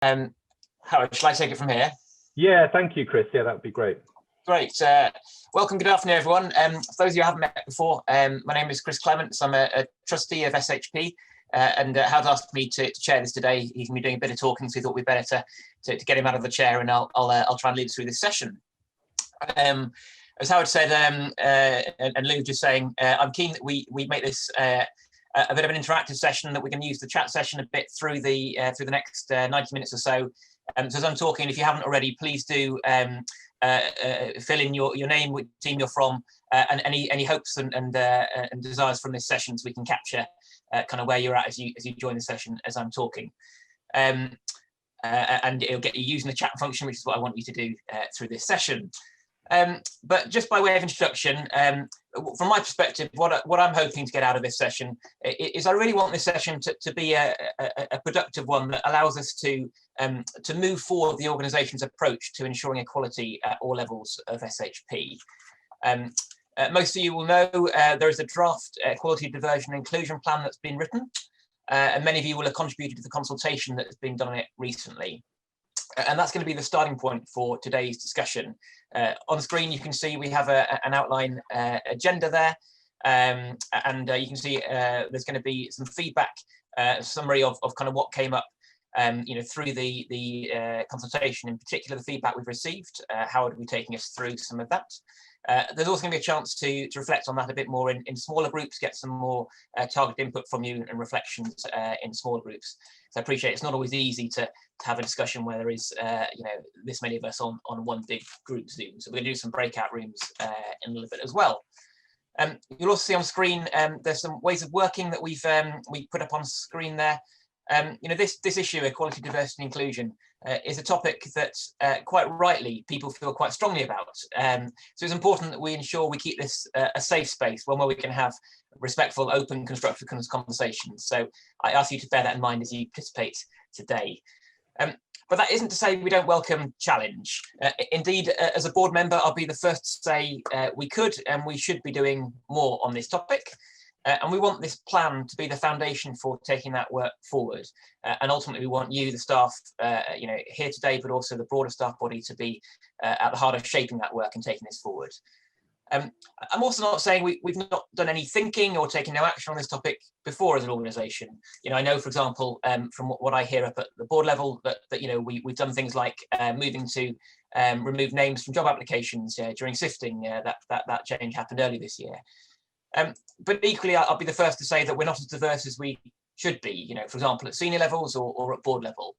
Howard, shall I take it from here? Yeah, thank you, Chris. Yeah, that would be great. Great. Welcome. Good afternoon, everyone. For those of you who haven't met before, my name is Chris Clements. I'm a trustee of SHP, and Howard asked me to chair this today. He's going to be doing a bit of talking, so he thought we'd better to get him out of the chair, and I'll try and lead us through this session. As Howard said, and Lou just saying, I'm keen that we make this a bit of an interactive session, that we can use the chat session a bit through the next 90 minutes or so. So as I'm talking, if you haven't already, please do fill in your name, which team you're from, and any hopes and desires from this session, so we can capture kind of where you're at as you join the session as I'm talking. And it'll get you using the chat function, which is what I want you to do through this session. But just by way of introduction, from my perspective, what I'm hoping to get out of this session is I really want this session to be a productive one that allows us to move forward the organisation's approach to ensuring equality at all levels of SHP. Most of you will know there is a draft equality, diversity and inclusion plan that's been written, and many of you will have contributed to the consultation that has been done on it recently. And that's going to be the starting point for today's discussion. On screen, you can see we have an outline agenda there, and you can see there's going to be some feedback, summary of kind of what came up, through the consultation, in particular the feedback we've received. Howard will be taking us through some of that. There's also going to be a chance to reflect on that a bit more in smaller groups, get some more targeted input from you and reflections in smaller groups. So I appreciate it's not always easy to have a discussion where there is this many of us on one big group Zoom. So we're going to do some breakout rooms in a little bit as well. You'll also see on screen there's some ways of working that we put up on screen there. This issue, equality, diversity and inclusion, is a topic that quite rightly people feel quite strongly about. So it's important that we ensure we keep this a safe space, one where we can have respectful, open, constructive conversations. So I ask you to bear that in mind as you participate today. But that isn't to say we don't welcome challenge. Indeed, as a board member, I'll be the first to say we could and we should be doing more on this topic. And we want this plan to be the foundation for taking that work forward. And ultimately, we want you, the staff, here today, but also the broader staff body to be at the heart of shaping that work and taking this forward. I'm also not saying we've not done any thinking or taken no action on this topic before as an organisation. I know, for example, from what I hear up at the board level, that we've done things like moving to remove names from job applications during sifting. That change happened early this year. But equally, I'll be the first to say that we're not as diverse as we should be, for example, at senior levels or at board level.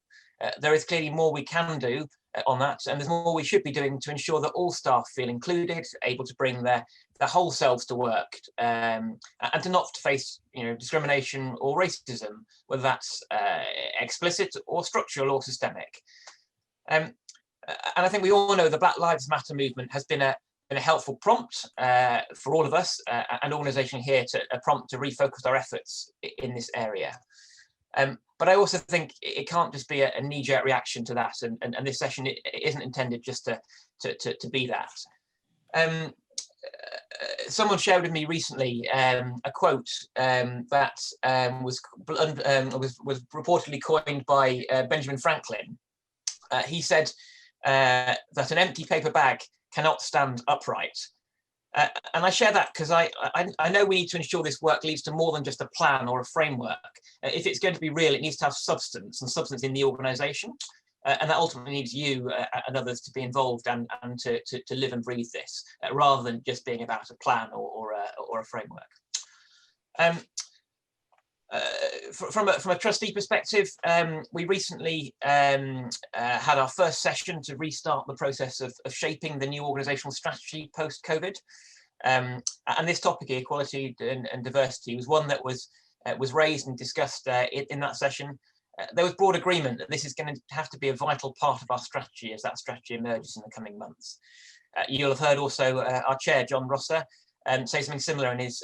There is clearly more we can do on that, and there's more we should be doing to ensure that all staff feel included, able to bring their whole selves to work, and to not face discrimination or racism, whether that's explicit or structural or systemic. And I think we all know the Black Lives Matter movement has been a helpful prompt for all of us and organisation here, a prompt to refocus our efforts in this area. But I also think it can't just be a knee-jerk reaction to that, and this session isn't intended just to be that. Someone shared with me recently a quote that was reportedly coined by Benjamin Franklin. He said that an empty paper bag cannot stand upright. And I share that because I know we need to ensure this work leads to more than just a plan or a framework. If it's going to be real, it needs to have substance in the organisation. And that ultimately needs you and others to be involved and to live and breathe this, rather than just being about a plan or a framework. From a trustee perspective, we recently had our first session to restart the process of shaping the new organisational strategy post-COVID. And this topic, equality and diversity, was one that was raised and discussed in that session. There was broad agreement that this is going to have to be a vital part of our strategy as that strategy emerges in the coming months. You'll have heard also our chair, John Rosser, say something similar in his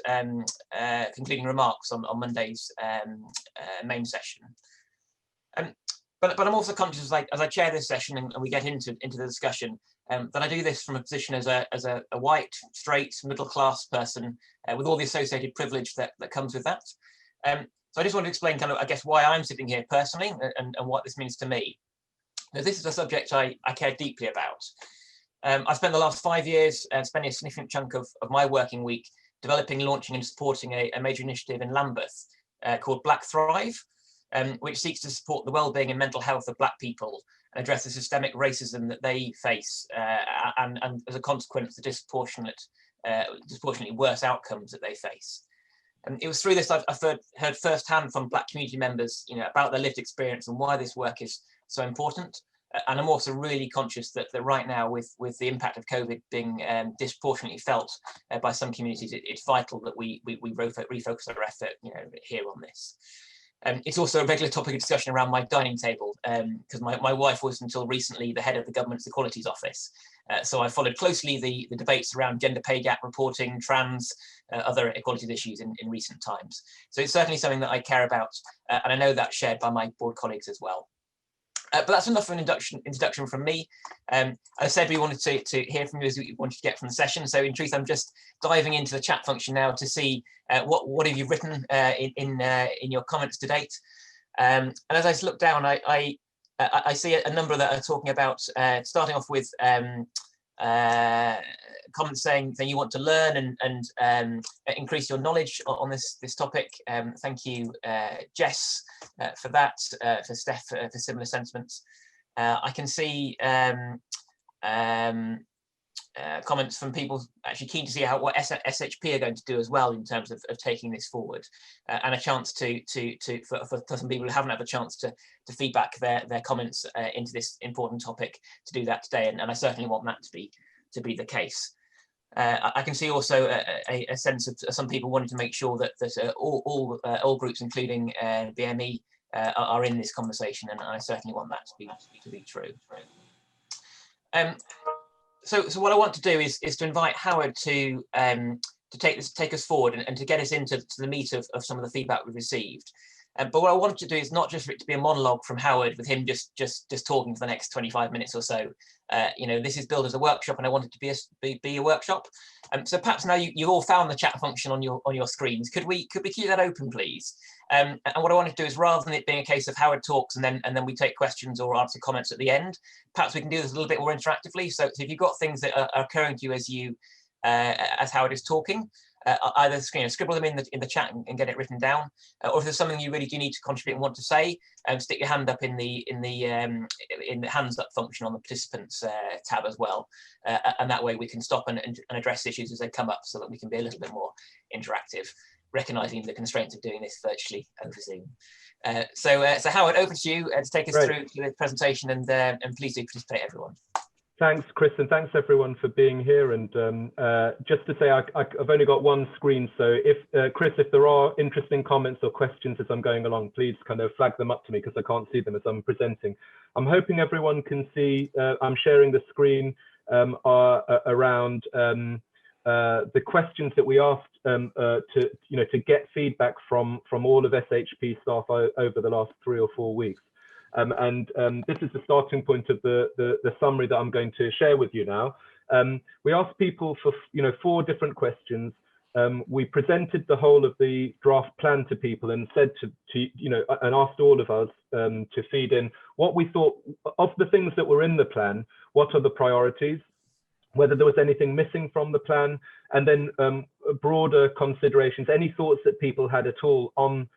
concluding remarks on Monday's main session. But I'm also conscious, as I chair this session and we get into the discussion, that I do this from a position as a white, straight, middle-class person with all the associated privilege that comes with that. So I just want to explain kind of, I guess, why I'm sitting here personally and what this means to me. Now, this is a subject I care deeply about. I spent the last 5 years spending a significant chunk of my working week developing, launching and supporting a major initiative in Lambeth called Black Thrive, which seeks to support the well-being and mental health of Black people and address the systemic racism that they face and as a consequence, the disproportionately worse outcomes that they face. And it was through this I've heard firsthand from Black community members, about their lived experience and why this work is so important. And I'm also really conscious that right now, with the impact of COVID being disproportionately felt by some communities, it's vital that we refocus our effort, here on this. It's also a regular topic of discussion around my dining table, because my wife was until recently the head of the government's Equalities Office. So I followed closely the debates around gender pay gap reporting, trans, other equalities issues in recent times. So it's certainly something that I care about, and I know that's shared by my board colleagues as well. But that's enough of an introduction from me. As I said, we wanted to hear from you as we wanted to get from the session. So in truth, I'm just diving into the chat function now to see what have you written in your comments to date. And as I look down, I see a number that are talking about starting off with comments saying that you want to learn and increase your knowledge on this topic. Thank you, Jess, for that, for Steph for similar sentiments. I can see comments from people actually keen to see what SHP are going to do as well in terms of taking this forward, and a chance for some people who haven't had a chance to feedback their comments into this important topic to do that today, and I certainly want that to be the case. I can see also a sense of some people wanting to make sure that all groups, including BME, are in this conversation, and I certainly want that to be true. So what I want to do is to invite Howard to take us forward and to get us into the meat of some of the feedback we've received. But what I want to do is not just for it to be a monologue from Howard with him just talking for the next 25 minutes or so. This is billed as a workshop, and I want it to be a workshop. So perhaps now you've all found the chat function on your screens. Could we keep that open, please? And what I want to do is, rather than it being a case of Howard talks and then we take questions or answer comments at the end, perhaps we can do this a little bit more interactively. So if you've got things that are occurring to you as Howard is talking, either scribble them in the chat and get it written down, or if there's something you really do need to contribute and want to say, stick your hand up in the hands up function on the participants tab as well, and that way we can stop and address issues as they come up, so that we can be a little bit more interactive, recognizing the constraints of doing this virtually over Zoom. So Howard, over to you to take us through the presentation, and please do participate, everyone. Thanks, Chris, and thanks everyone for being here. And just to say, I've only got one screen, so if Chris, if there are interesting comments or questions as I'm going along, please kind of flag them up to me, because I can't see them as I'm presenting. I'm hoping everyone can see. I'm sharing the screen around the questions that we asked to get feedback from all of SHP staff over the last 3 or 4 weeks. This is the starting point of the summary that I'm going to share with you now. We asked people for 4 different questions. We presented the whole of the draft plan to people and said and asked all of us to feed in what we thought of the things that were in the plan. What are the priorities? Whether there was anything missing from the plan, and then broader considerations, any thoughts that people had at all on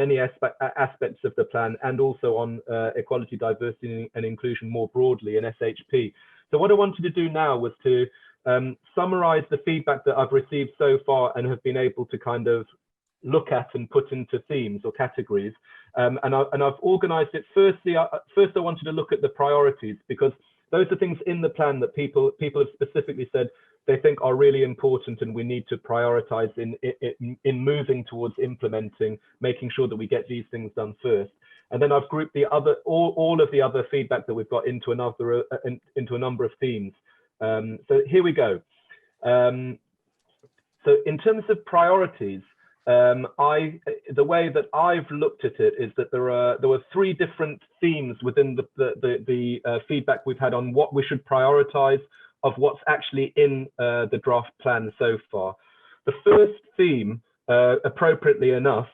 any aspects of the plan, and also on equality, diversity and inclusion more broadly in SHP. So what I wanted to do now was to summarize the feedback that I've received so far and have been able to kind of look at and put into themes or categories. And I've organized it. First I wanted to look at the priorities, because those are things in the plan that people have specifically said they think are really important, and we need to prioritize in moving towards implementing, making sure that we get these things done first. And then I've grouped all of the other feedback that we've got into a number of themes. So here we go. So in terms of priorities, the way that I've looked at it is that there were 3 different themes within the feedback we've had on what we should prioritize of what's actually in the draft plan so far. The first theme, appropriately enough,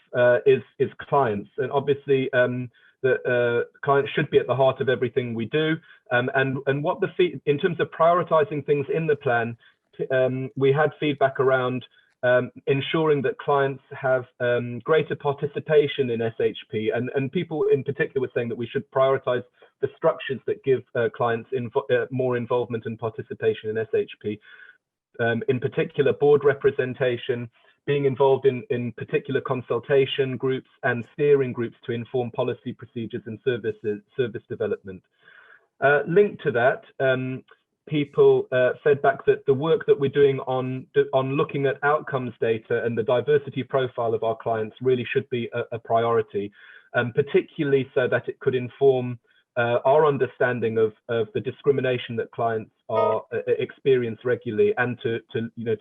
is clients, and obviously that clients should be at the heart of everything we do, and what in terms of prioritizing things in the plan, we had feedback around ensuring that clients have greater participation in SHP, and people in particular were saying that we should prioritize the structures that give clients more involvement and participation in SHP. In particular, board representation, being involved in particular consultation groups and steering groups to inform policy procedures and service development. Linked to that, people fed back that the work that we're doing on looking at outcomes data and the diversity profile of our clients really should be a priority, particularly so that it could inform our understanding of the discrimination that clients experience regularly, and to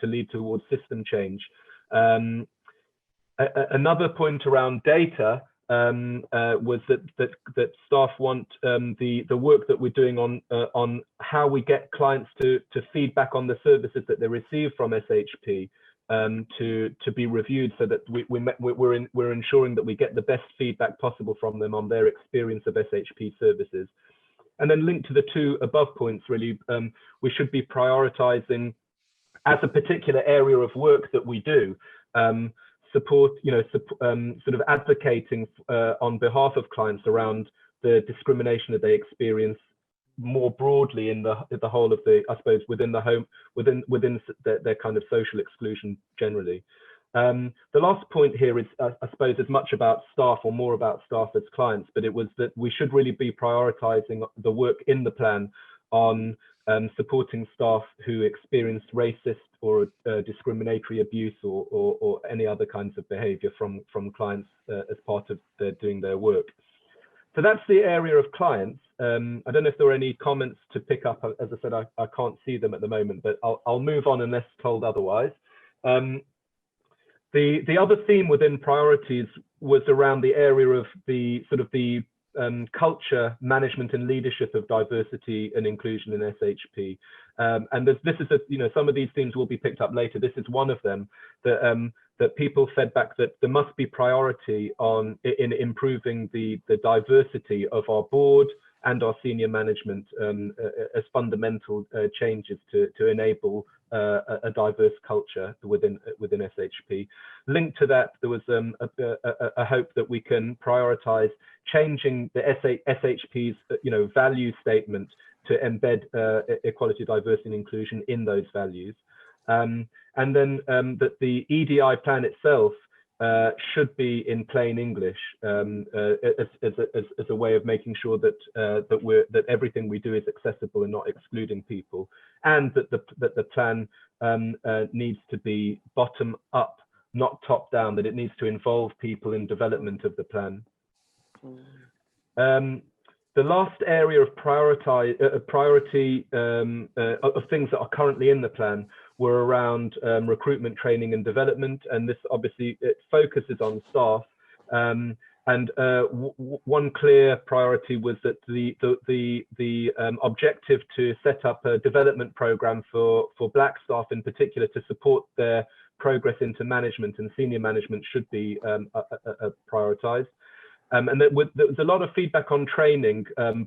lead towards system change. Another point around data was that staff want the work that we're doing on how we get clients to feedback on the services that they receive from SHP to be reviewed, so that we're ensuring that we get the best feedback possible from them on their experience of SHP services. And then linked to the two above points, really, we should be prioritizing as a particular area of work that we do, support, sort of advocating on behalf of clients around the discrimination that they experience more broadly in the whole of the, I suppose, within the home, within their kind of social exclusion generally. The last point here is, I suppose, as much about staff or more about staff as clients, but it was that we should really be prioritizing the work in the plan on supporting staff who experience racist or discriminatory abuse or any other kinds of behavior from clients as part of doing their work. So that's the area of clients. I don't know if there are any comments to pick up. As I said, I can't see them at the moment, but I'll move on unless told otherwise. The other theme within priorities was around the area of the sort of the culture, management and leadership of diversity and inclusion in SHP. And this is, some of these themes will be picked up later. This is one of them, that people fed back that there must be priority in improving the diversity of our board and our senior management as fundamental changes to enable a diverse culture within SHP. Linked to that, there was a hope that we can prioritize changing the SHP's value statement to embed equality, diversity and inclusion in those values. And then that the EDI plan itself should be in plain English as a way of making sure that that everything we do is accessible and not excluding people, and that the plan needs to be bottom up, not top down, that it needs to involve people in development of the plan. The last area of priority of things that are currently in the plan were around recruitment, training and development, and this obviously it focuses on staff. One clear priority was that the objective to set up a development program for Black staff in particular to support their progress into management and senior management should be prioritized. And there was a lot of feedback on training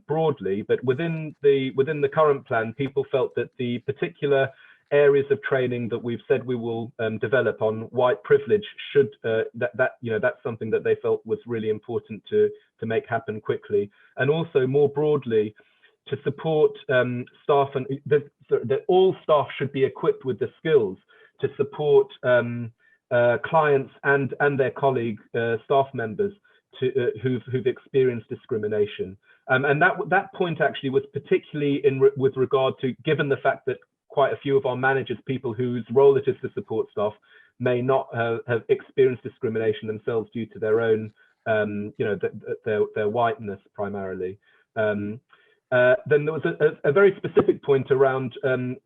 broadly, but within the current plan, people felt that the particular areas of training that we've said we will develop on white privilege should that's something that they felt was really important to make happen quickly, and also more broadly to support staff, and that all staff should be equipped with the skills to support clients and their colleague staff members who've experienced discrimination, and that point actually was particularly with regard to, given the fact that quite a few of our managers, people whose role it is to support staff, may not have experienced discrimination themselves due to their own, their whiteness primarily. Then there was a very specific point around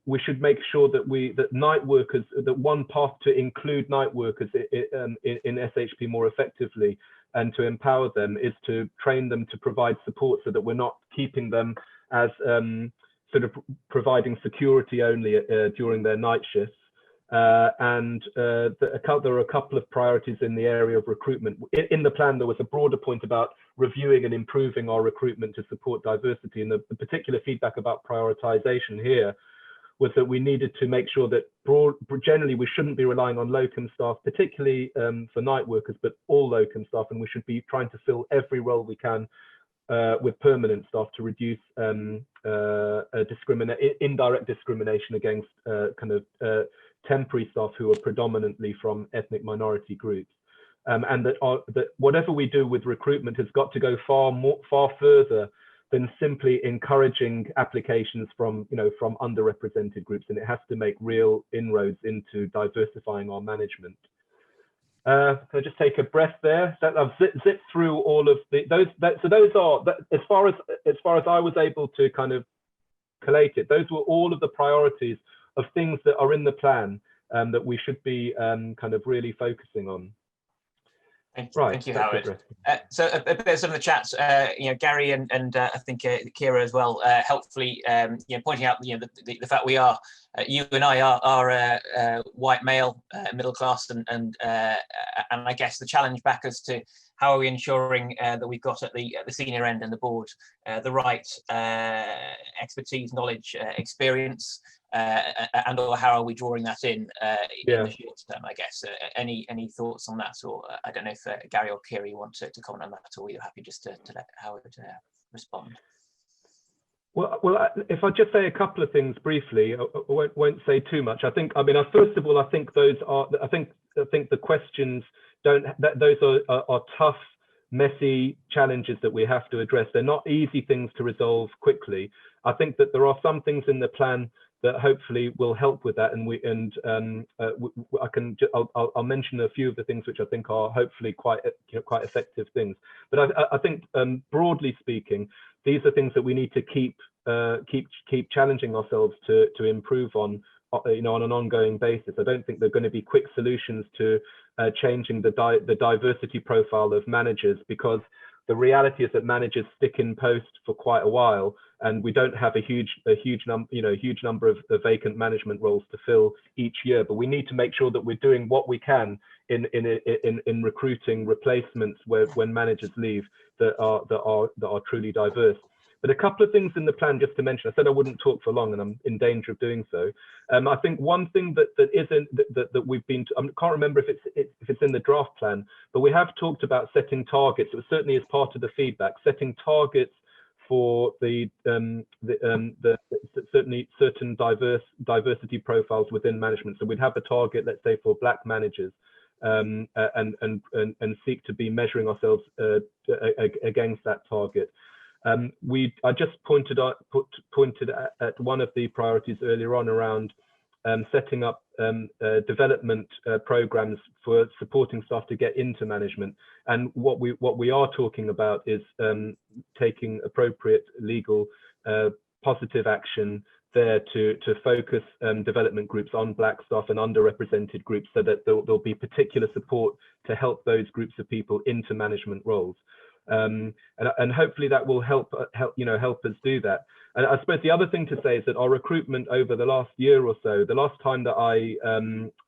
we should make sure that night workers, that one path to include night workers in SHP more effectively and to empower them is to train them to provide support, so that we're not keeping them as sort of providing security only during their night shifts. There are a couple of priorities in the area of recruitment. In the plan, there was a broader point about reviewing and improving our recruitment to support diversity. And the particular feedback about prioritization here was that we needed to make sure that generally we shouldn't be relying on locum staff, particularly for night workers, but all locum staff, and we should be trying to fill every role we can with permanent staff to reduce indirect discrimination against temporary staff who are predominantly from ethnic minority groups. And that whatever we do with recruitment has got to go far further than simply encouraging applications from underrepresented groups, and it has to make real inroads into diversifying our management. So just take a breath there. I've zipped through all of those. So those are, as far as I was able to kind of collate it, those were all of the priorities of things that are in the plan that we should be kind of really focusing on. Thank you, Howard. So a bit of some of the chats, Gary and I think Kira as well, helpfully, pointing out, the fact we are, you and I are white male, middle class, and I guess the challenge back as to how are we ensuring that we've got at the senior end and the board the right expertise, knowledge, experience, and or how are we drawing that in the short term, I guess. Any thoughts on that? Or I don't know if Gary or Kira, you want to comment on that, or you're happy just to let Howard respond? Well, if I just say a couple of things briefly, I won't say too much. First of all, I think the questions those are tough, messy challenges that we have to address. They're not easy things to resolve quickly. I think that there are some things in the plan that hopefully will help with that, and I'll mention a few of the things which I think are hopefully quite effective things. But I think broadly speaking, these are things that we need to keep challenging ourselves to improve on an ongoing basis. I don't think they're going to be quick solutions to changing the diversity profile of managers, because the reality is that managers stick in post for quite a while, and we don't have a huge number of vacant management roles to fill each year. But we need to make sure that we're doing what we can in recruiting replacements when managers leave that are truly diverse. But a couple of things in the plan just to mention. I said I wouldn't talk for long, and I'm in danger of doing so. I think one thing that we've been, I can't remember if it's in the draft plan, but we have talked about setting targets. It was certainly as part of the feedback, setting targets for certainly certain diversity profiles within management. So we'd have a target, let's say, for Black managers, and seek to be measuring ourselves against that target. I just pointed at one of the priorities earlier on around setting up development programs for supporting staff to get into management. And what we are talking about is taking appropriate legal positive action there to focus development groups on Black staff and underrepresented groups, so that there'll be particular support to help those groups of people into management roles. And hopefully that will help us do that. And I suppose the other thing to say is that our recruitment over the last year or so, the last time that I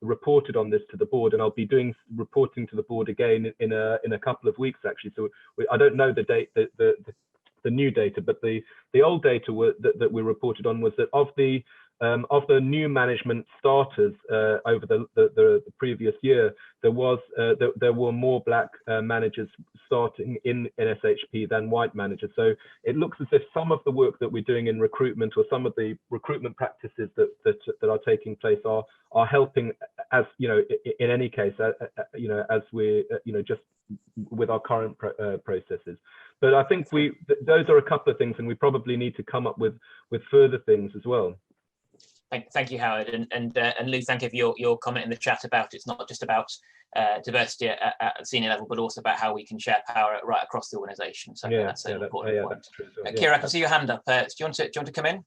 reported on this to the board, and I'll be reporting to the board again in a couple of weeks actually. So I don't know the date, the new data, but the old data that we reported on was that of the new management starters over the previous year, there were more Black managers starting in SHP than white managers. So it looks as if some of the work that we're doing in recruitment, or some of the recruitment practices that are taking place, are helping, as in any case, as we're just with our current processes. But I think those are a couple of things, and we probably need to come up with further things as well. Thank you, Howard, and Lou, thank you for your comment in the chat about it's not just about diversity at senior level, but also about how we can share power right across the organisation. So that's an important point. That's true. Kira, I can see your hand up. Do you want to come in?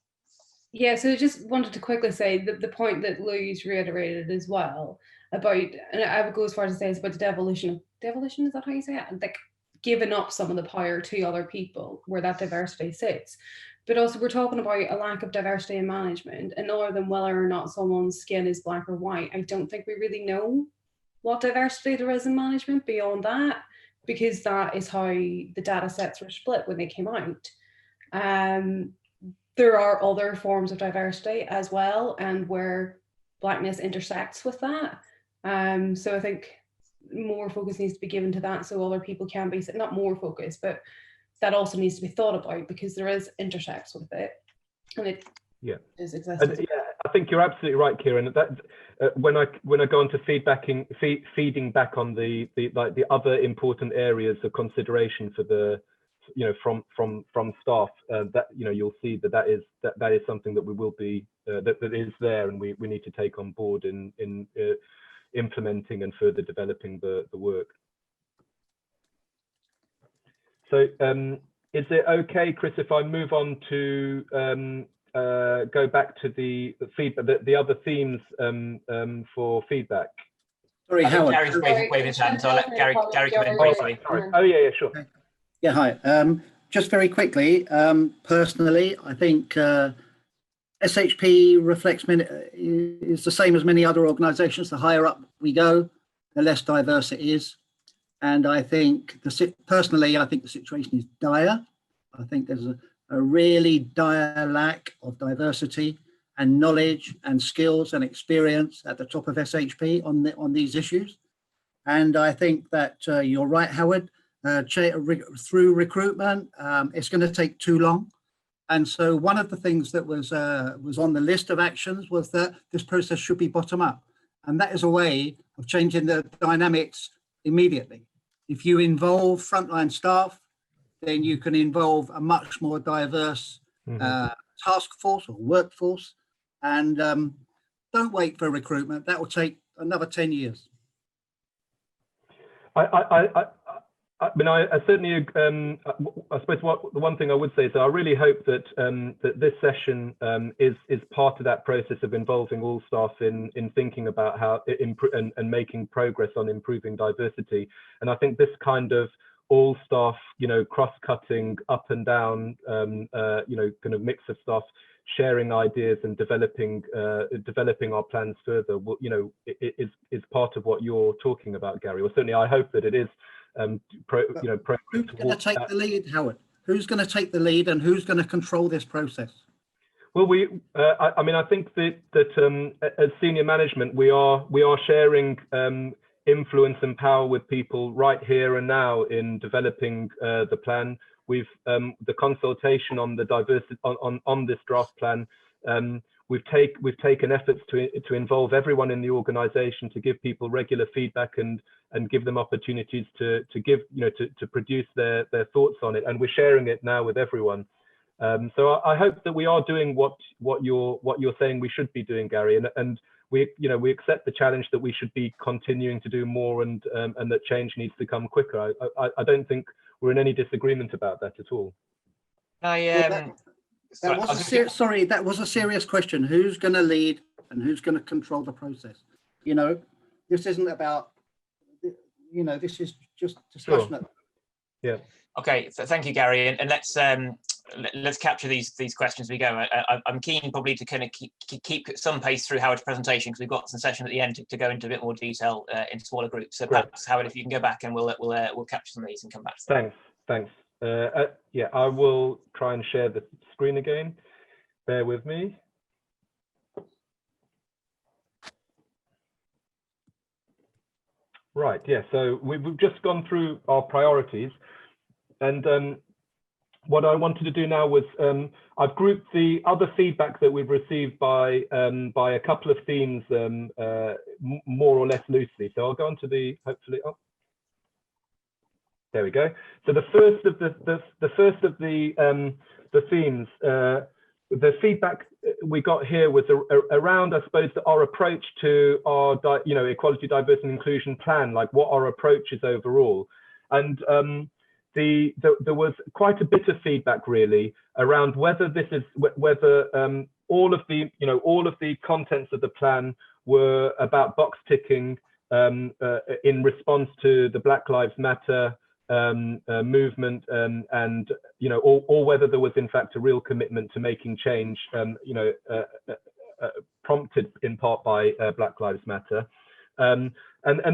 Yeah, so I just wanted to quickly say the point that Lou's reiterated as well about, and I would go as far as to say it's about the devolution, is that how you say it? Like given up some of the power to other people where that diversity sits. But also we're talking about a lack of diversity in management, and other than whether or not someone's skin is black or white, I don't think we really know what diversity there is in management beyond that, because that is how the data sets were split when they came out. There are other forms of diversity as well, and where blackness intersects with that. So I think more focus needs to be given to that, so other people can be, not more focus, but that also needs to be thought about, because there is intersects with it, and it is existing. Yeah, I think you're absolutely right, Kieran. That when I go on to feeding back on the other important areas of consideration for the, from staff, that you'll see that is something that we will be that is there, and we need to take on board in implementing and further developing the work. So is it okay, Chris, if I move on to go back to the feedback, the other themes for feedback? Sorry, Howard. Gary's waving his hand, so I'll let Gary come in briefly. Sorry. Oh, yeah, sure. Okay. Yeah, hi. Just very quickly, personally, I think SHP reflects is the same as many other organisations. The higher up we go, the less diverse it is. And I think, personally, I think the situation is dire. I think there's a really dire lack of diversity and knowledge and skills and experience at the top of SHP on these issues. And I think that you're right, Howard, through recruitment, it's going to take too long. And so one of the things that was on the list of actions was that this process should be bottom up. And that is a way of changing the dynamics immediately. If you involve frontline staff, then you can involve a much more diverse task force or workforce. And don't wait for recruitment. That will take another 10 years. I mean, I certainly, I suppose the one thing I would say is that I really hope that that this session is part of that process of involving all staff in thinking about how and making progress on improving diversity. And I think this kind of all staff, cross-cutting up and down, kind of mix of staff sharing ideas and developing our plans further, is part of what you're talking about, Gary. Or certainly, I hope that it is. Who's going to take the lead, Howard? Who's going to take the lead, and who's going to control this process? Well, I mean, I think that as senior management, we are sharing influence and power with people right here and now in developing the plan. We've the consultation on the diversity on this draft plan. We've taken efforts to involve everyone in the organisation, to give people regular feedback and give them opportunities to give to produce their thoughts on it, and we're sharing it now with everyone. So I hope that we are doing what you're saying we should be doing, Gary, and we accept the challenge that we should be continuing to do more, and that change needs to come quicker. I don't think we're in any disagreement about that at all. That was a serious question. Who's going to lead and who's going to control the process? This isn't about, this is just discussion. Sure. Yeah. Okay. Thank you, Gary. And let's capture these questions as we go. I'm keen probably to kind of keep some pace through Howard's presentation, because we've got some session at the end to go into a bit more detail in smaller groups. So perhaps, Howard, if you can go back and we'll capture some of these and come back to them. Thanks. Yeah, I will try and share the screen again. Bear with me. Right, yeah, so we've just gone through our priorities, and what I wanted to do now was I've grouped the other feedback that we've received by a couple of themes more or less loosely. So I'll go on to the, hopefully, there we go. So the first of the themes, the feedback we got here was around, I suppose, our approach to our equality, diversity, and inclusion plan, like what our approach is overall. And there was quite a bit of feedback really around whether all of the contents of the plan were about box ticking in response to the Black Lives Matter movement, and or whether there was in fact a real commitment to making change, prompted in part by Black Lives Matter. And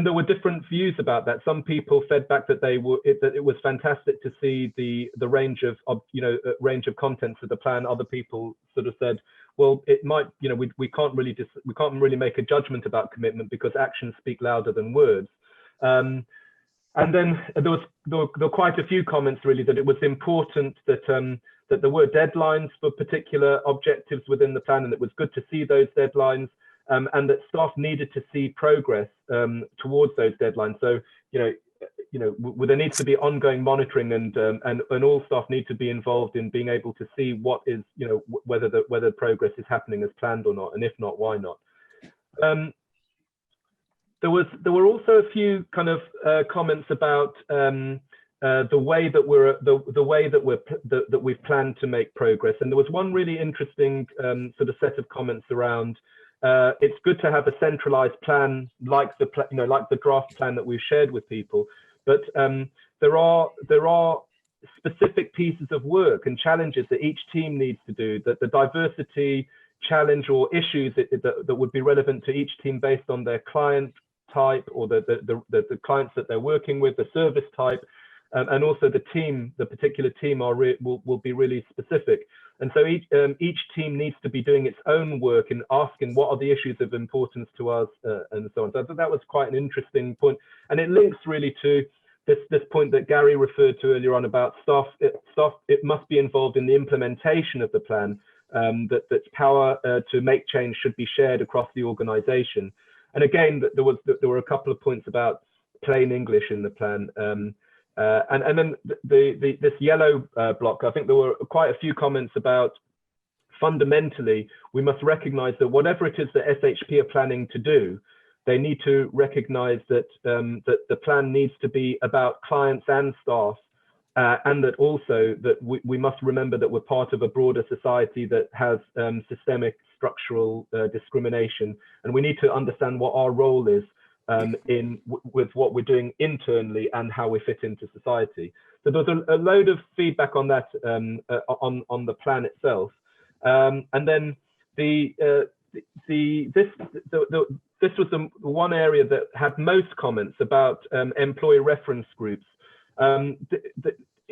there were different views about that. Some people fed back that that it was fantastic to see the range of range of contents of the plan. Other people sort of said, well, it might, we can't really make a judgment about commitment because actions speak louder than words. And then there were quite a few comments really that it was important that that there were deadlines for particular objectives within the plan, and it was good to see those deadlines, and that staff needed to see progress towards those deadlines. So there needs to be ongoing monitoring, and all staff need to be involved in being able to see what is whether progress is happening as planned or not, and if not, why not. There were also a few kind of comments about the way that we've planned to make progress, and there was one really interesting sort of set of comments around. It's good to have a centralized plan like the draft plan that we've shared with people, but there are specific pieces of work and challenges that each team needs to do, that the diversity challenge or issues that would be relevant to each team based on their client type or the clients that they're working with, the service type, and also the particular team will be really specific. And so each team needs to be doing its own work and asking what are the issues of importance to us, and so on. So I thought that was quite an interesting point, and it links really to this point that Gary referred to earlier on about staff. It must be involved in the implementation of the plan. That power to make change should be shared across the organization. And again, there were a couple of points about plain English in the plan, and then this yellow block. I think there were quite a few comments about fundamentally we must recognise that whatever it is that SHP are planning to do, they need to recognise that that the plan needs to be about clients and staff, and that also that we must remember that we're part of a broader society that has systemic structural discrimination, and we need to understand what our role is with what we're doing internally and how we fit into society. So there's a load of feedback on that on the plan itself, and then this was the one area that had most comments about employee reference groups.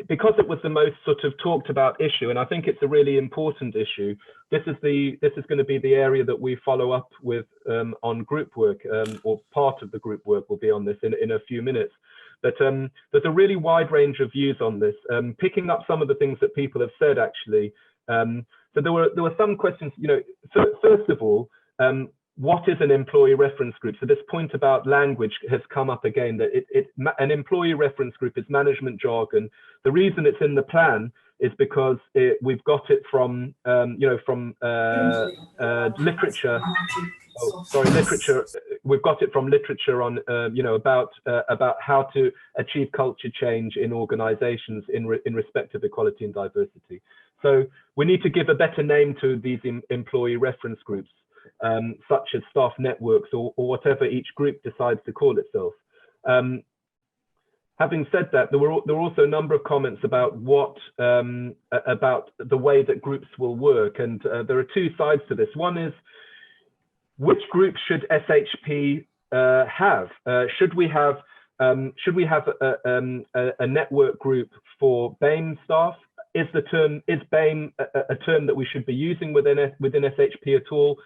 Because it was the most sort of talked about issue, and I think it's a really important issue. This is going to be the area that we follow up with on group work, or part of the group work will be on this in a few minutes. But there's a really wide range of views on this. Picking up some of the things that people have said actually. So there were some questions. First of all, what is an employee reference group? So this point about language has come up again, that an employee reference group is management jargon. The reason it's in the plan is because we've got it from, literature. Oh, sorry, literature. We've got it from literature on, about how to achieve culture change in organizations in respect of equality and diversity. So we need to give a better name to these employee reference groups. Such as staff networks or whatever each group decides to call itself. Having said that, there were also a number of comments about about the way that groups will work, and there are two sides to this. One is, which group should SHP have? Should we have a network group for BAME staff? Is BAME a term that we should be using within SHP at all?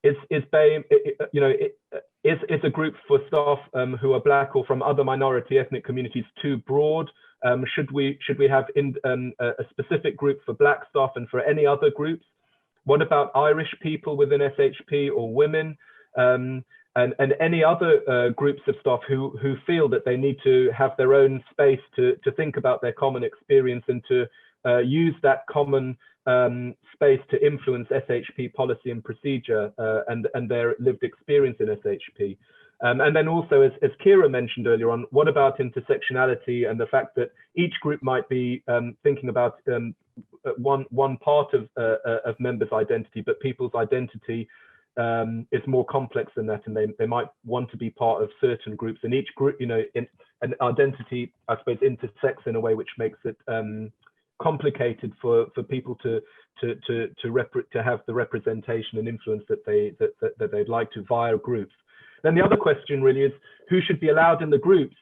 Is BAME, is a group for staff who are Black or from other minority ethnic communities too broad? Should we have a specific group for Black staff and for any other groups? What about Irish people within SHP or women, and any other groups of staff who feel that they need to have their own space to think about their common experience and to use that common space to influence SHP policy and procedure and their lived experience in SHP. And then also, as Kira mentioned earlier on, what about intersectionality and the fact that each group might be thinking about one part of members' identity, but people's identity is more complex than that, and they might want to be part of certain groups. And each group, an identity, I suppose, intersects in a way which makes it complicated for people to have the representation and influence that they'd like to via groups. Then the other question really is, who should be allowed in the groups?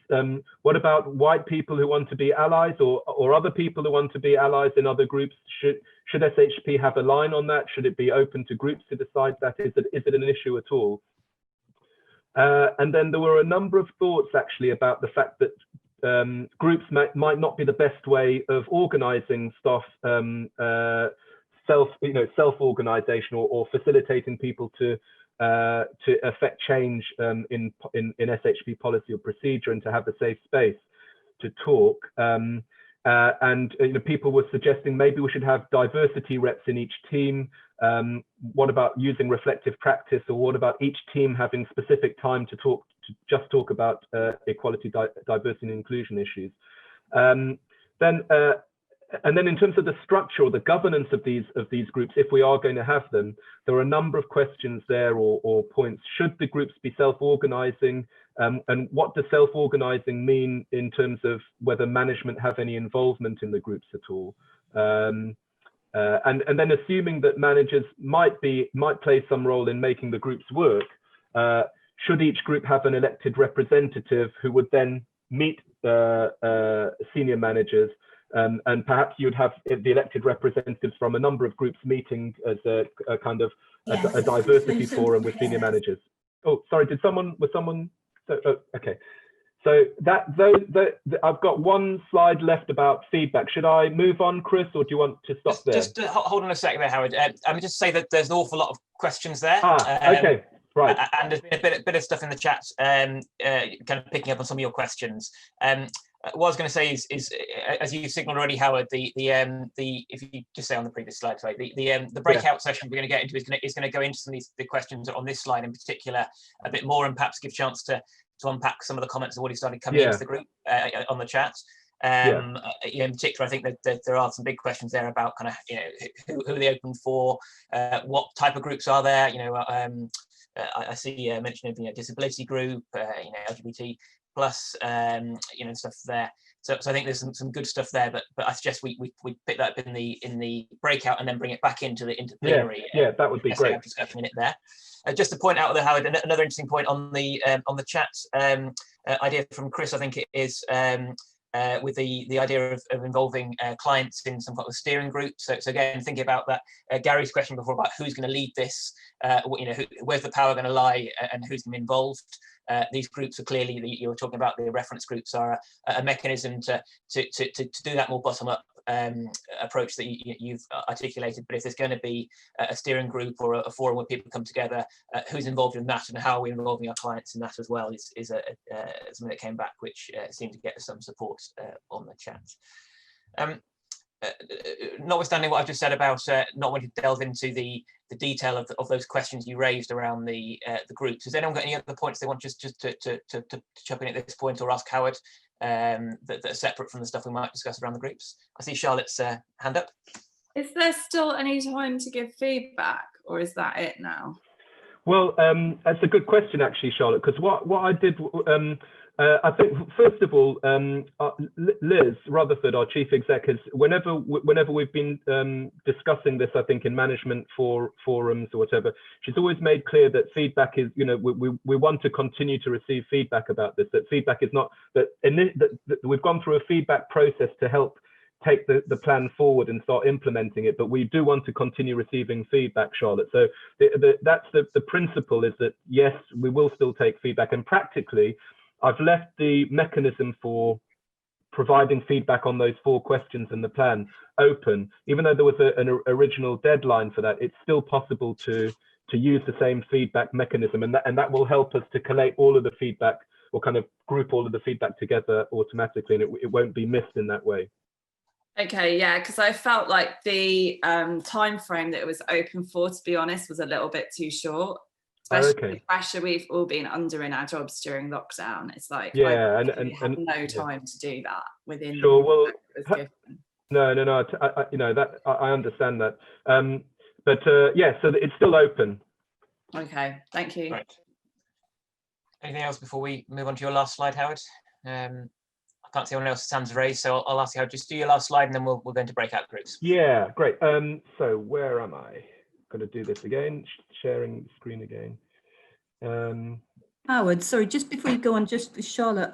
What about white people who want to be allies, or other people who want to be allies in other groups? Should SHP have a line on that? Should it be open to groups to decide that? Is it an issue at all? And then there were a number of thoughts actually about the fact that groups might not be the best way of organizing staff, self-organization or facilitating people to affect change in SHP policy or procedure, and to have a safe space to talk. People were suggesting maybe we should have diversity reps in each team. What about using reflective practice, or what about each team having specific time to just talk about equality, diversity and inclusion issues? And then in terms of the structure or the governance of these groups, if we are going to have them, there are a number of questions there, or points. Should the groups be self-organizing? And what does self-organizing mean in terms of whether management have any involvement in the groups at all? And then assuming that managers might play some role in making the groups work, should each group have an elected representative who would then meet senior managers? And perhaps you'd have the elected representatives from a number of groups meeting as a kind of a diversity forum with senior managers. Oh, sorry, was someone? Okay. So I've got one slide left about feedback. Should I move on, Chris, or do you want to stop there? Just hold on a second there, Howard. I'm just say that there's an awful lot of questions there. Okay. Right. And there's been a bit of stuff in the chat, kind of picking up on some of your questions. What I was going to say is, as you signaled already, Howard, if you just say on the previous slide, sorry, the breakout session we're going to get into is going to go into some of the questions on this slide in particular a bit more, and perhaps give chance to unpack some of the comments that already started coming into the group on the chat. In particular, I think that there are some big questions there about kind of who are they open for, what type of groups are there. I see mention of disability group, LGBT plus, and stuff there. So I think there's some good stuff there, but I suggest we pick that up in the breakout and then bring it back into plenary. Yeah, that would be great. Discussion in it there. Just to point out there, Howard, another interesting point on the chat idea from Chris, I think it is with the idea of involving clients in some kind of steering group. So again, thinking about that, Gary's question before about who's going to lead this, where's the power going to lie, and who's going to be involved. These groups are clearly, you were talking about the reference groups are a mechanism to do that more bottom-up approach that you've articulated. But if there's going to be a steering group or a forum where people come together, who's involved in that, and how are we involving our clients in that as well, is something that came back, which seemed to get some support on the chat. Notwithstanding what I've just said about not wanting to delve into the detail of those questions you raised around the groups, has anyone got any other points they want just to chop in at this point, or ask Howard that are separate from the stuff we might discuss around the groups? I see Charlotte's hand up. Is there still any time to give feedback, or is that it now? Well, that's a good question actually, Charlotte, because what I did, I think first of all, Liz Rutherford, our chief exec, has whenever we've been discussing this, I think in management forums or whatever, she's always made clear that feedback is, we want to continue to receive feedback about this. That feedback is not that we've gone through a feedback process to help take the plan forward and start implementing it, but we do want to continue receiving feedback, Charlotte. So that's the principle, is that yes, we will still take feedback, and practically I've left the mechanism for providing feedback on those 4 questions in the plan open. Even though there was an original deadline for that, it's still possible to use the same feedback mechanism, and that will help us to collate all of the feedback, or kind of group all of the feedback together automatically, and it won't be missed in that way. Okay, yeah, because I felt like the time frame that it was open for, to be honest, was a little bit too short. Especially the pressure we've all been under in our jobs during lockdown. It's like, yeah, and have no time to do that within. Sure, well, no, I understand that. But yeah, so it's still open. Okay, thank you. Right. Anything else before we move on to your last slide, Howard? I can't see anyone else's hands raised, so I'll ask you how just do your last slide, and then we'll go into breakout groups. Yeah, great. So where am I? Got to do this again. Sharing screen again. Howard, sorry, just before you go on, just Charlotte,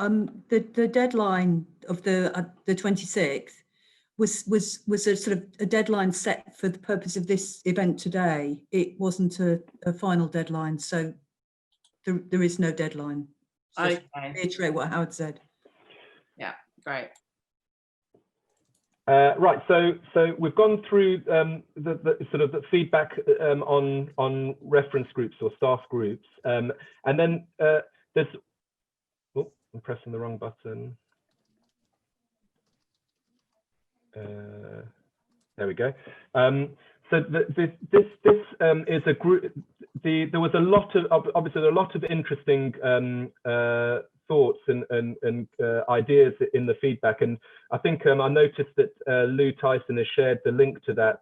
the deadline of the 26th was a sort of a deadline set for the purpose of this event today. It wasn't a final deadline, so there is no deadline. Okay. Reiterate what Howard said. Yeah, great. Right, so we've gone through the sort of the feedback on reference groups or staff groups, and then there's, oh, I'm pressing the wrong button. There we go. So this is a group. There was a lot of, obviously, a lot of interesting thoughts and ideas in the feedback, and I think I noticed that Lou Tyson has shared the link to that.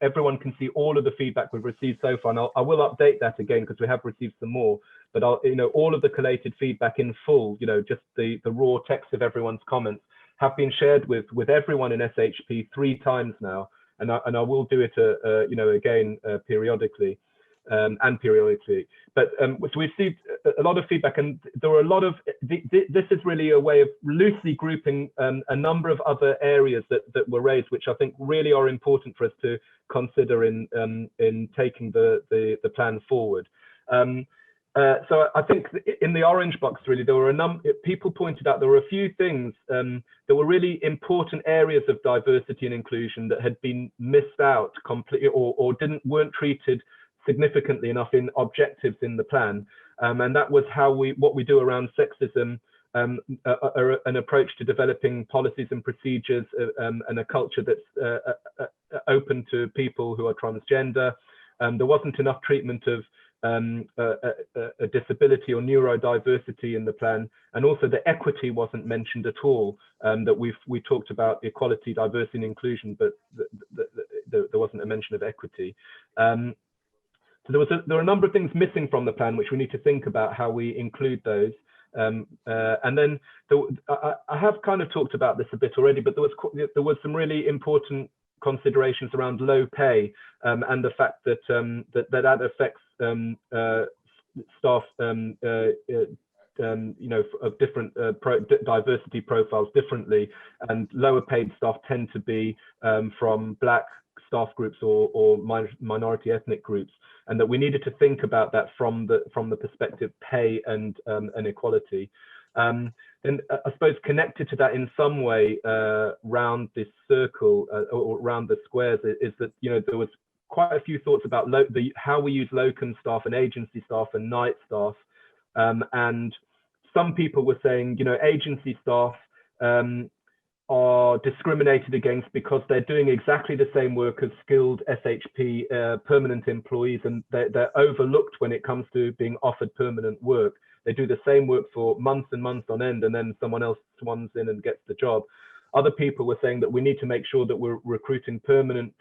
Everyone can see all of the feedback we've received so far, and I will update that again because we have received some more. But all of the collated feedback in full, just the raw text of everyone's comments, have been shared with everyone in SHP 3 times now, and I will do it again periodically. But so we received a lot of feedback, and there were a lot of this is really a way of loosely grouping a number of other areas that were raised, which I think really are important for us to consider in taking the plan forward. So I think in the orange box, really, there were people pointed out there were a few things that were really important areas of diversity and inclusion that had been missed out completely or weren't treated significantly enough in objectives in the plan, and that was what we do around sexism, an approach to developing policies and procedures, and a culture that's open to people who are transgender. There wasn't enough treatment of a disability or neurodiversity in the plan, and also the equity wasn't mentioned at all. That we talked about equality, diversity, and inclusion, but there wasn't a mention of equity. So there are a number of things missing from the plan, which we need to think about how we include those. And then I have kind of talked about this a bit already, but there was some really important considerations around low pay, and the fact that that affects staff of different diversity profiles differently, and lower paid staff tend to be from Black staff groups or minority ethnic groups, and that we needed to think about that from the perspective pay and equality. And I suppose connected to that in some way round this circle or around the squares is that there was quite a few thoughts about how we use locum staff and agency staff and night staff, and some people were saying agency staff are discriminated against because they're doing exactly the same work as skilled SHP permanent employees, and they're overlooked when it comes to being offered permanent work. They do the same work for months and months on end, and then someone else swans in and gets the job. Other people were saying that we need to make sure that we're recruiting permanent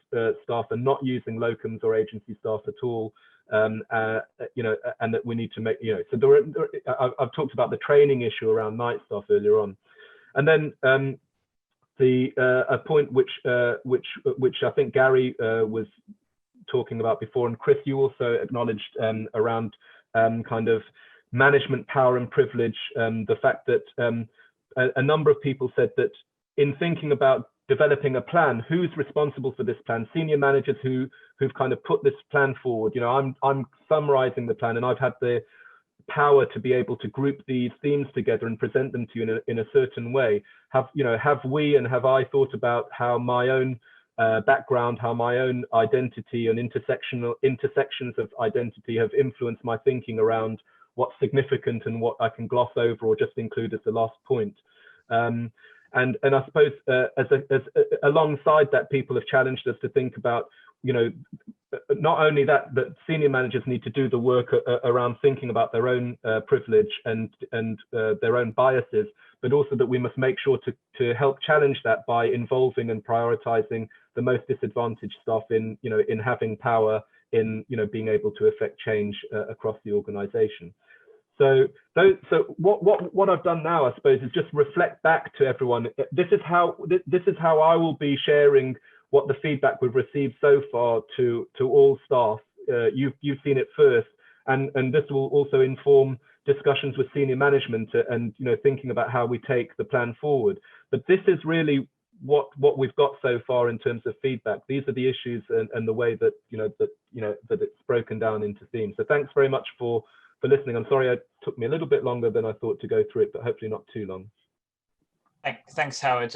staff and not using locums or agency staff at all. And that we need to make, so I've talked about the training issue around night staff earlier on. And then a point which I think Gary was talking about before, and Chris, you also acknowledged around kind of management power and privilege, the fact that a number of people said that in thinking about developing a plan, who's responsible for this plan? Senior managers who've kind of put this plan forward. I'm summarizing the plan, and I've had the power to be able to group these themes together and present them to you in a certain way. Have I thought about how my own background, how my own identity and intersections of identity have influenced my thinking around what's significant and what I can gloss over or just include as the last point. And I suppose as alongside that, people have challenged us to think about, not only that senior managers need to do the work around thinking about their own privilege and their own biases, but also that we must make sure to help challenge that by involving and prioritizing the most disadvantaged staff in having power in being able to affect change across the organization. So what I've done now, I suppose, is just reflect back to everyone. This is how I will be sharing what the feedback we've received so far to all staff. You've seen it first, and this will also inform discussions with senior management and thinking about how we take the plan forward. But this is really what we've got so far in terms of feedback. These are the issues and the way that that it's broken down into themes. So thanks very much for listening. I'm sorry it took me a little bit longer than I thought to go through it, but hopefully not too long. Thanks, Howard.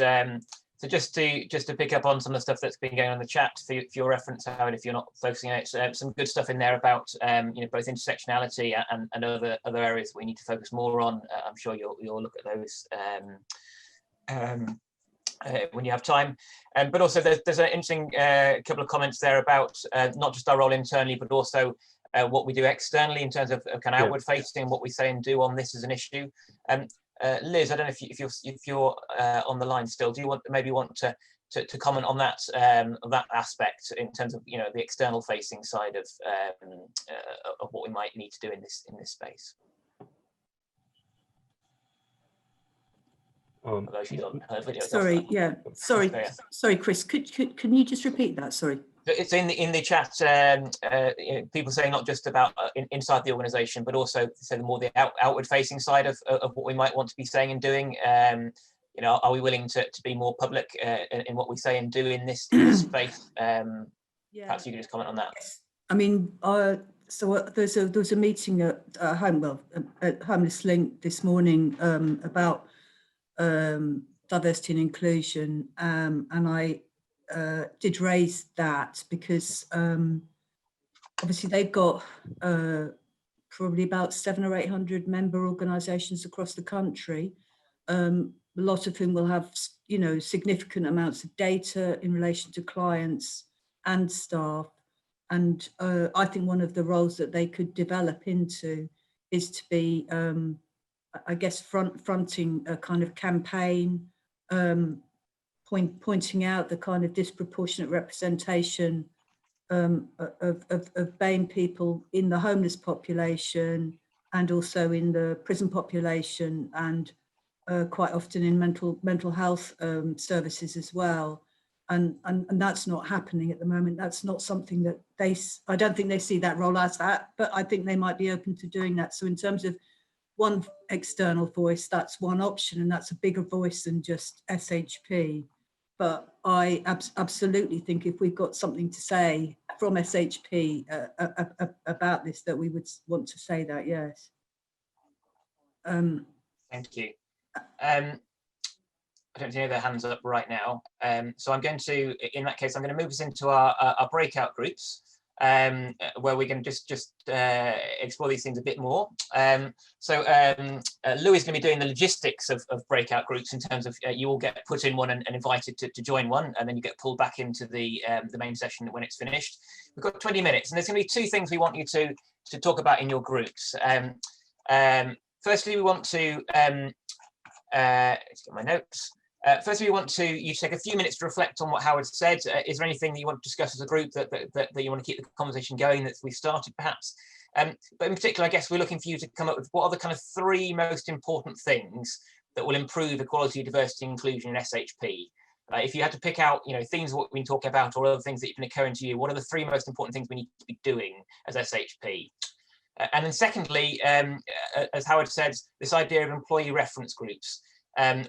So just to pick up on some of the stuff that's been going on in the chat for your reference, Howard, if you're not focusing on it, some good stuff in there about both intersectionality and other areas we need to focus more on. I'm sure you'll look at those when you have time. But also there's an interesting couple of comments there about not just our role internally, but also what we do externally in terms of kind of outward facing and what we say and do on this as an issue. Liz, I don't know if you're on the line still. Do you want to comment on that aspect in terms of the external facing side of what we might need to do in this space? Sorry, Chris. Can you just repeat that? Sorry. It's in the chat. People saying not just about inside the organisation, but also the more the outward-facing side of what we might want to be saying and doing. Are we willing to be more public in what we say and do in this space? Perhaps you could just comment on that. I mean, so there was a meeting at Homeless Link this morning about diversity and inclusion, and I did raise that because obviously they've got probably about 700 or 800 member organisations across the country, a lot of whom will have significant amounts of data in relation to clients and staff. And I think one of the roles that they could develop into is to be, I guess, fronting a kind of campaign, pointing out the kind of disproportionate representation of BAME people in the homeless population and also in the prison population, and quite often in mental health services as well. And that's not happening at the moment. That's not something that I don't think they see that role as that, but I think they might be open to doing that. So in terms of one external voice, that's one option, and that's a bigger voice than just SHP. But I absolutely think if we've got something to say from SHP about this, that we would want to say that, yes. Thank you. I don't see any other hands up right now. So I'm going to, in that case, I'm going to move us into our breakout groups, where we can just explore these things a bit more. So Louis is going to be doing the logistics of breakout groups in terms of you all get put in one and invited to join one, and then you get pulled back into the main session when it's finished. We've got 20 minutes, and there's going to be two things we want you to talk about in your groups. Firstly, we want to let's get my notes. Firstly, we want you to take a few minutes to reflect on what Howard said. Is there anything that you want to discuss as a group that you want to keep the conversation going that we started, perhaps? But in particular, I guess we're looking for you to come up with what are the kind of 3 most important things that will improve equality, diversity, and inclusion in SHP. If you had to pick out, things what we've been talking about or other things that have been occurring to you, what are the 3 most important things we need to be doing as SHP? And then secondly, as Howard said, this idea of employee reference groups.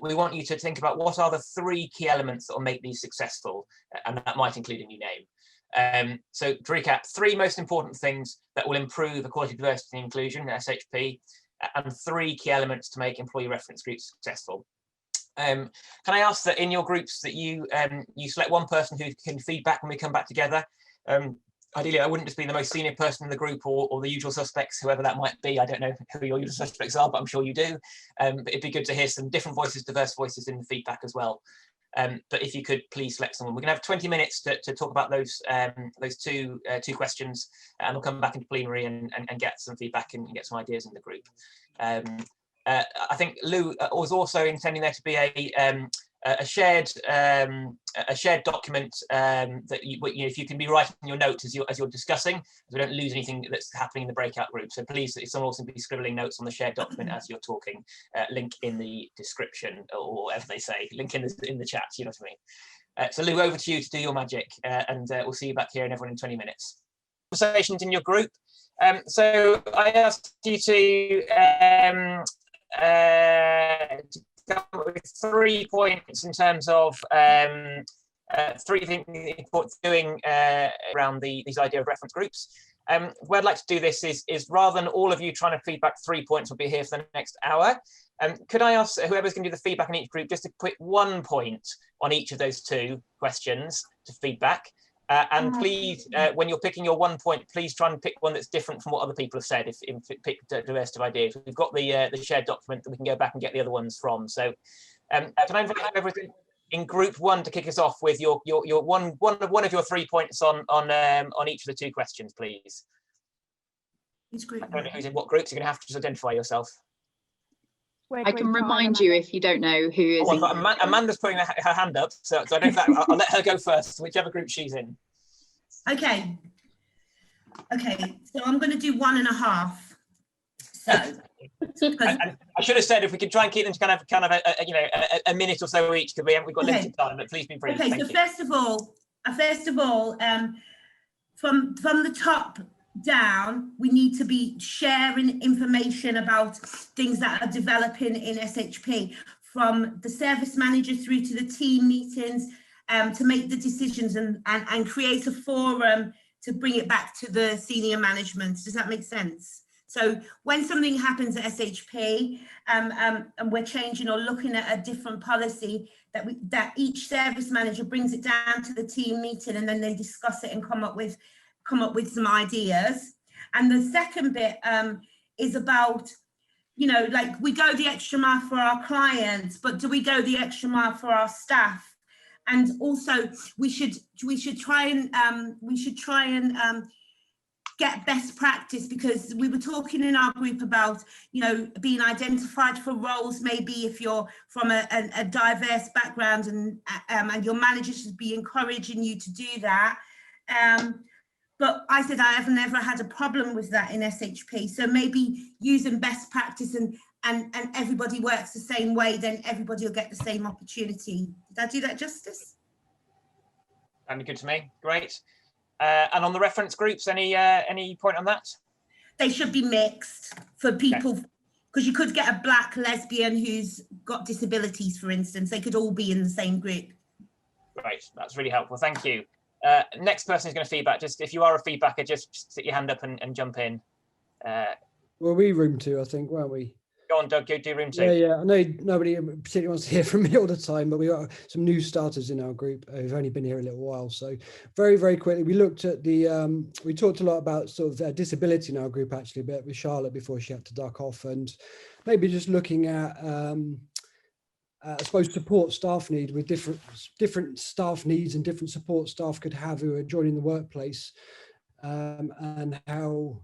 We want you to think about what are the 3 key elements that will make these successful, and that might include a new name. So to recap, 3 most important things that will improve equality, diversity and inclusion, SHP, and 3 key elements to make employee reference groups successful. Can I ask that in your groups that you select one person who can feedback when we come back together? Ideally, I wouldn't just be the most senior person in the group or the usual suspects, whoever that might be. I don't know who your usual suspects are, but I'm sure you do. But it'd be good to hear some different voices, diverse voices in the feedback as well. But if you could please select someone. We're going to have 20 minutes to talk about those two questions, and we'll come back into plenary and get some feedback and get some ideas in the group. I think Lou was also intending there to be a shared document that you know, if you can be writing your notes as you're discussing, so we don't lose anything that's happening in the breakout group. So please, if someone also be scribbling notes on the shared document as you're talking, link in the description, or whatever they say, link in the chat. You know what I mean? So Lou, over to you to do your magic, and we'll see you back here and everyone in 20 minutes. Conversations in your group. So I asked you to come up with 3 points in terms of 3 things doing around these idea of reference groups. Where I'd like to do this is rather than all of you trying to feedback 3 points, we'll be here for the next hour. Could I ask whoever's going to do the feedback in each group just to put 1 point on each of those 2 questions to feedback? And please, when you're picking your 1 point, please try and pick one that's different from what other people have said. If pick diversity of ideas, we've got the shared document that we can go back and get the other ones from. So, can I invite everything in group 1 to kick us off with your one of your 3 points on each of the 2 questions, please? It's group. I don't know who's in what groups. You're going to have to just identify yourself. I can remind you if you don't know who is. Oh, Amanda's putting her hand up, so I don't know. I'll let her go first, whichever group she's in. Okay, so I'm going to do 1.5. So, I should have said if we could try and keep them to kind of a minute or so each, because we've got limited time. But please be brief. Okay, so first of all, from the top down, we need to be sharing information about things that are developing in SHP, from the service manager through to the team meetings, to make the decisions and create a forum to bring it back to the senior management. Does that make sense? So when something happens at SHP and we're changing or looking at a different policy, that each service manager brings it down to the team meeting, and then they discuss it and come up with some ideas. And the second bit is about, like, we go the extra mile for our clients, but do we go the extra mile for our staff? And also we should try and get best practice, because we were talking in our group about, being identified for roles, maybe if you're from a diverse background, and your manager should be encouraging you to do that. But I said I have never had a problem with that in SHP. So maybe using best practice and everybody works the same way, then everybody will get the same opportunity. Did I do that justice? That'd be good to me. Great. And on the reference groups, any point on that? They should be mixed for people, because you could get a black lesbian who's got disabilities, for instance. They could all be in the same group. Great, that's really helpful. Thank you. Next person is going to feedback. Just if you are a feedbacker, just stick your hand up and jump in. Well, we room 2, I think, weren't we? Go on, Doug, go do room 2. Yeah. I know nobody particularly wants to hear from me all the time, but we got some new starters in our group who've only been here a little while. So very, very quickly, we looked at we talked a lot about sort of disability in our group, actually, a bit with Charlotte before she had to duck off, and maybe just looking at, I suppose, support staff need, with different staff needs and different support staff could have who are joining the workplace, and how,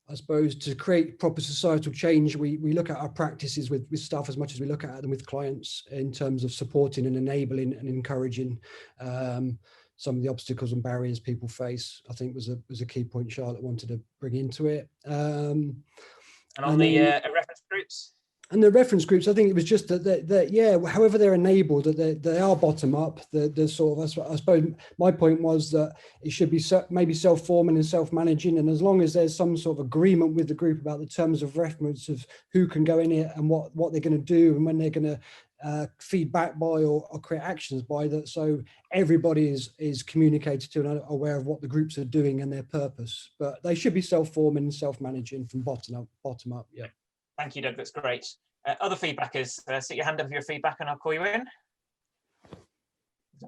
I suppose, to create proper societal change, we look at our practices with staff as much as we look at them with clients, in terms of supporting and enabling and encouraging some of the obstacles and barriers people face. I think was a key point Charlotte wanted to bring into it. And on the reference groups? And the reference groups, I think it was just that yeah, however they're enabled, that they are bottom up. The sort of, I suppose my point was that it should be maybe self-forming and self-managing, and as long as there's some sort of agreement with the group about the terms of reference of who can go in it and what they're going to do and when they're going to feed back by or create actions by that, so everybody is communicated to and aware of what the groups are doing and their purpose. But they should be self-forming and self-managing from bottom up. Yeah. Thank you, Doug. That's great. Other feedbackers, stick your hand up for your feedback and I'll call you in.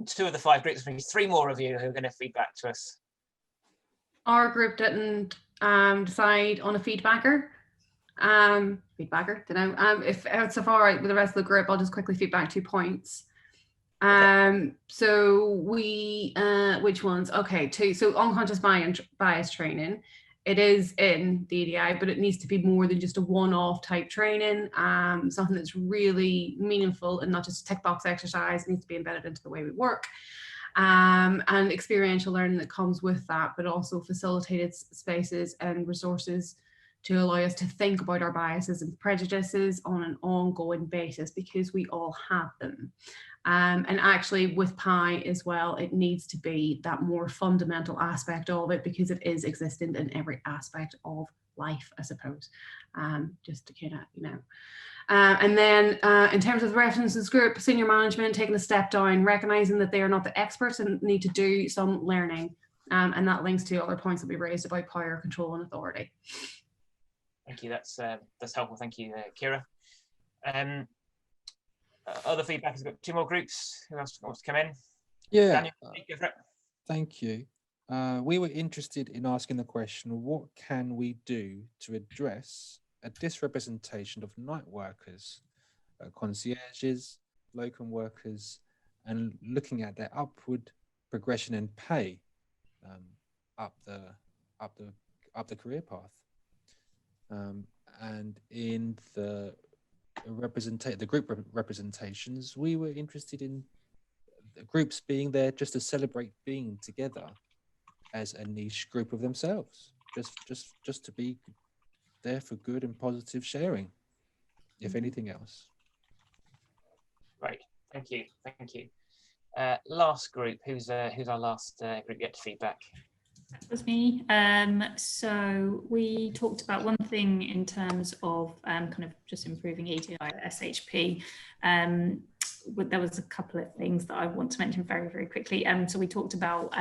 2 of the 5 groups, maybe 3 more of you who are going to feedback to us. Our group didn't decide on a feedbacker. Don't know. If it's all right with the rest of the group, I'll just quickly feedback 2 points. So we, which ones? Okay, 2. So unconscious bias training it is in the EDI, but it needs to be more than just a one-off type training, something that's really meaningful and not just a tick box exercise. It needs to be embedded into the way we work, and experiential learning that comes with that, but also facilitated spaces and resources to allow us to think about our biases and prejudices on an ongoing basis, because we all have them. And actually with PI as well, it needs to be that more fundamental aspect of it, because it is existent in every aspect of life, I suppose, just to kind of, you know. And then in terms of the references group, senior management taking a step down, recognizing that they are not the experts and need to do some learning. And that links to other points that we raised about power, control and authority. Thank you, that's helpful. Thank you, Kira. Other feedback has got 2 more groups. Who else wants to come in? Yeah, Daniel, go for it. Thank you. We were interested in asking the question, what can we do to address a disrepresentation of night workers, concierges, locum workers, and looking at their upward progression in pay up the career path, and in the group representations, we were interested in the groups being there just to celebrate being together as a niche group of themselves, just to be there for good and positive sharing, if anything else. Right, thank you. Last group, who's our last group yet to feedback? That was me. So we talked about one thing in terms of kind of just improving EDI at SHP. There was a couple of things that I want to mention very, very quickly. So we talked about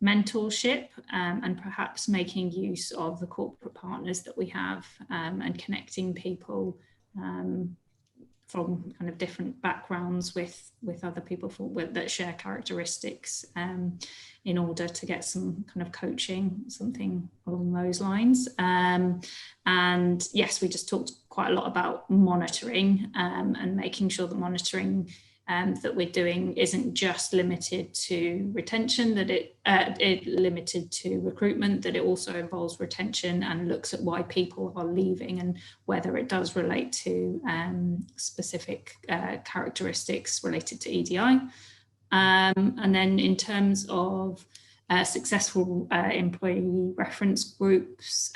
mentorship and perhaps making use of the corporate partners that we have and connecting people from kind of different backgrounds with other people that share characteristics in order to get some kind of coaching, something along those lines. And yes, we just talked quite a lot about monitoring and making sure that monitoring that we're doing isn't just limited to retention, that it limited to recruitment, that it also involves retention and looks at why people are leaving and whether it does relate to specific characteristics related to EDI. And then in terms of successful employee reference groups,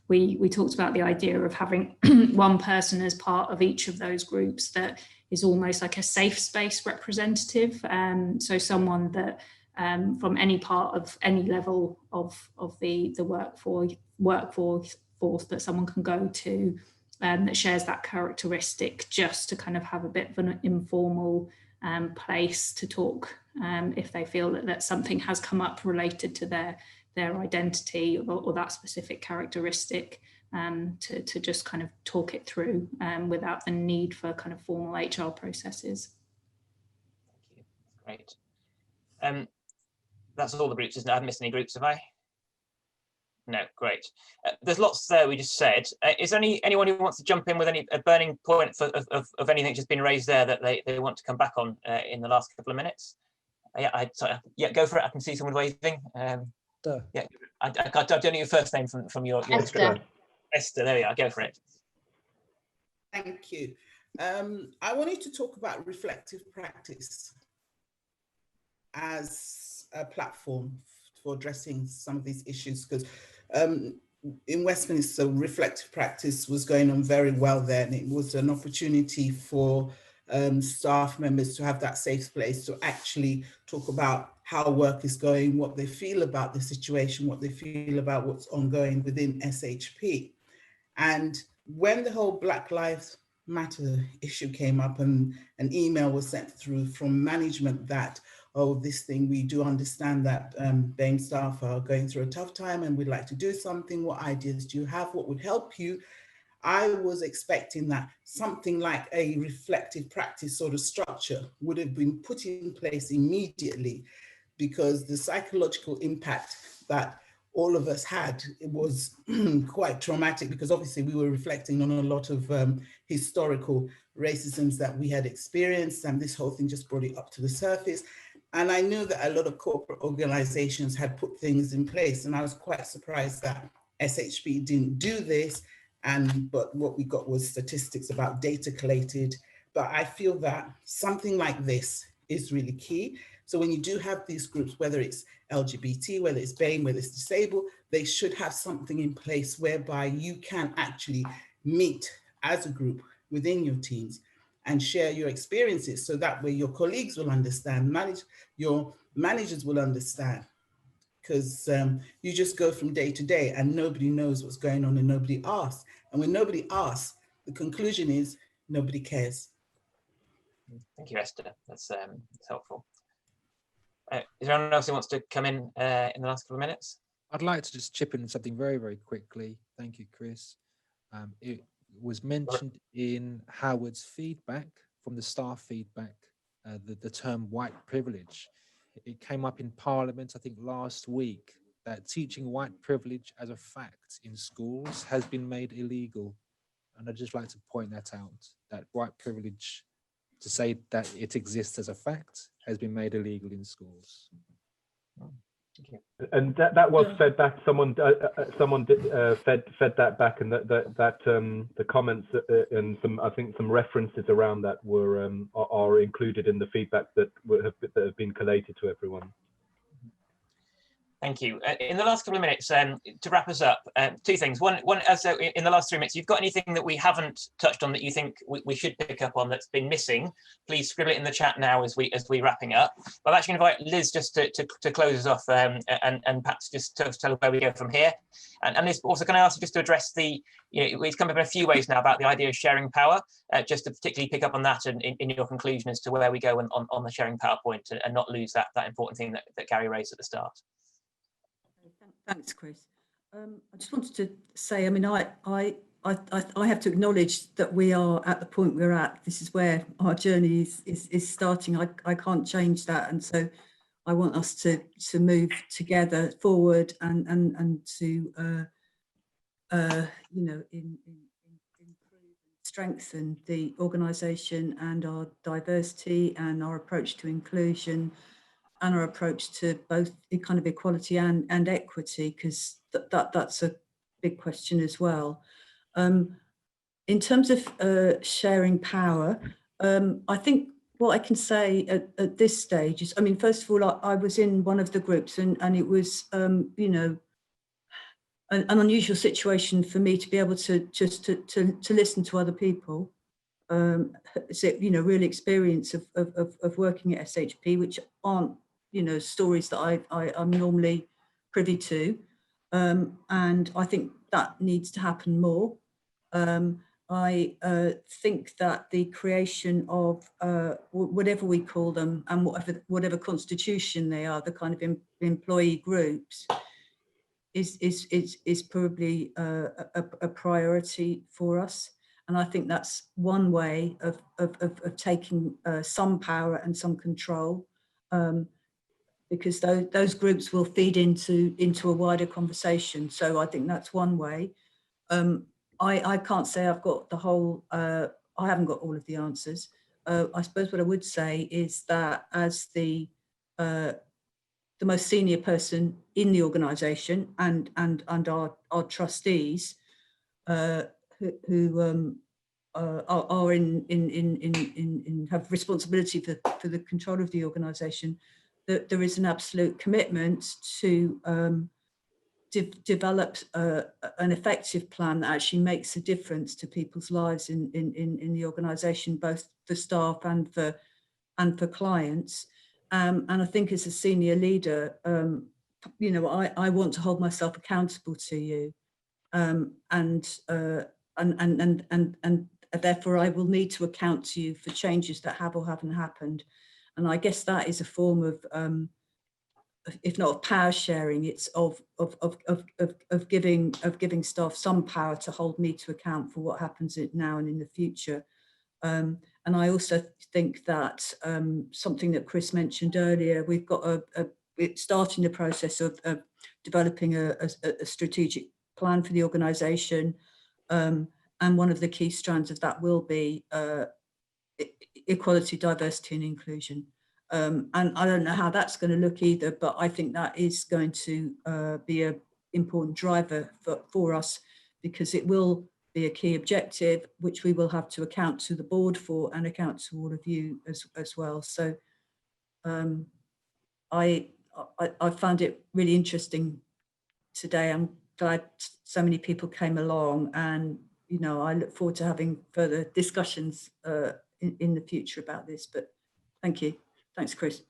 we talked about the idea of having one person as part of each of those groups that is almost like a safe space representative. So someone that from any part of any level of the workforce that someone can go to that shares that characteristic, just to kind of have a bit of an informal place to talk if they feel that something has come up related to their identity or that specific characteristic, to just kind of talk it through without the need for kind of formal HR processes. Thank you. Great. That's all the groups, isn't it? I haven't missed any groups, have I? No, great. There's lots there we just said. Is there anyone who wants to jump in with a burning point of anything just been raised there that they want to come back on in the last couple of minutes? Yeah, go for it. I can see someone waving. Yeah, I don't know your first name from your script. Esther, there we are, go for it. Thank you. I wanted to talk about reflective practice as a platform for addressing some of these issues, because in Westminster, reflective practice was going on very well there, and it was an opportunity for staff members to have that safe place to actually talk about how work is going, what they feel about the situation, what they feel about what's ongoing within SHP. And when the whole Black Lives Matter issue came up and an email was sent through from management that, oh, this thing, we do understand that BAME staff are going through a tough time and we'd like to do something. What ideas do you have? What would help you? I was expecting that something like a reflective practice sort of structure would have been put in place immediately, because the psychological impact that all of us had, it was quite traumatic, because obviously we were reflecting on a lot of historical racisms that we had experienced, and this whole thing just brought it up to the surface. And I knew that a lot of corporate organizations had put things in place, and I was quite surprised that SHP didn't do this. But what we got was statistics about data collated. But I feel that something like this is really key. So when you do have these groups, whether it's LGBT, whether it's BAME, whether it's disabled, they should have something in place whereby you can actually meet as a group within your teams and share your experiences, so that way your colleagues will understand, your managers will understand, because you just go from day to day and nobody knows what's going on and nobody asks. And when nobody asks, the conclusion is nobody cares. Thank you, Esther. That's helpful. Is there anyone else who wants to come in the last couple of minutes? I'd like to just chip in something very, very quickly. Thank you, Chris. It was mentioned in Howard's feedback, from the staff feedback, the term white privilege. It came up in Parliament, I think last week, that teaching white privilege as a fact in schools has been made illegal. And I'd just like to point that out, that white privilege, to say that it exists as a fact, has been made illegal in schools. And that was fed back. Someone fed that back, and that the comments and I think some references around that are included in the feedback that have been collated to everyone. Thank you. In the last couple of minutes, to wrap us up, two things. One, in the last 3 minutes, you've got anything that we haven't touched on that you think we should pick up on that's been missing, please scribble it in the chat now as we're wrapping up. But I'm actually going to invite Liz just to close us off and perhaps just tell us where we go from here. And Liz, also can I ask you just to address it's come up in a few ways now about the idea of sharing power, just to particularly pick up on that and in your conclusion as to where we go on the sharing power point, and not lose that important thing that Gary raised at the start. Thanks, Chris. I just wanted to say, I mean, I have to acknowledge that we are at the point we're at. This is where our journey is starting. I can't change that, and so I want us to move together forward and to improve and strengthen the organisation and our diversity and our approach to inclusion, and our approach to both kind of equality and equity, because that's a big question as well. In terms of sharing power, I think what I can say at this stage is, I mean, first of all, I was in one of the groups, and it was, an unusual situation for me to be able to just to listen to other people. Real experience of working at SHP, which aren't stories that I'm normally privy to, and I think that needs to happen more. I think that the creation of whatever we call them, and whatever constitution they are, the kind of employee groups, is probably a priority for us. And I think that's one way of taking some power and some control, because those groups will feed into a wider conversation. So I think that's one way. I can't say I've got the whole, I haven't got all of the answers. I suppose what I would say is that as the most senior person in the organisation and our trustees, who are in have responsibility for the control of the organisation, that there is an absolute commitment to develop an effective plan that actually makes a difference to people's lives in the organisation, both for staff and for clients. And I think as a senior leader, I want to hold myself accountable to you, and therefore I will need to account to you for changes that have or haven't happened. And I guess that is a form of, if not of power sharing, it's of giving staff some power to hold me to account for what happens now and in the future. And I also think that something that Chris mentioned earlier, we've got starting the process of developing a strategic plan for the organisation, and one of the key strands of that will be equality, diversity and inclusion. And I don't know how that's going to look either, but I think that is going to be an important driver for us, because it will be a key objective, which we will have to account to the board for and account to all of you as well. So I found it really interesting today. I'm glad so many people came along, and I look forward to having further discussions in the future about this. But thank you. Thanks, Chris.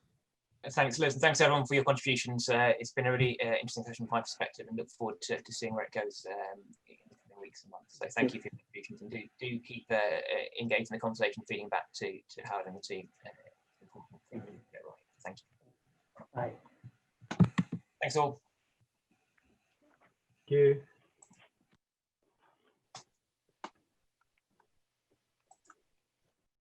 Thanks, Liz, and thanks everyone for your contributions. It's been a really interesting session from my perspective, and look forward to seeing where it goes in the coming weeks and months. So thank you for your contributions, and do keep engaged in the conversation, feeding back to Howard and the team. Thank you. Bye. Thanks all. Thank you.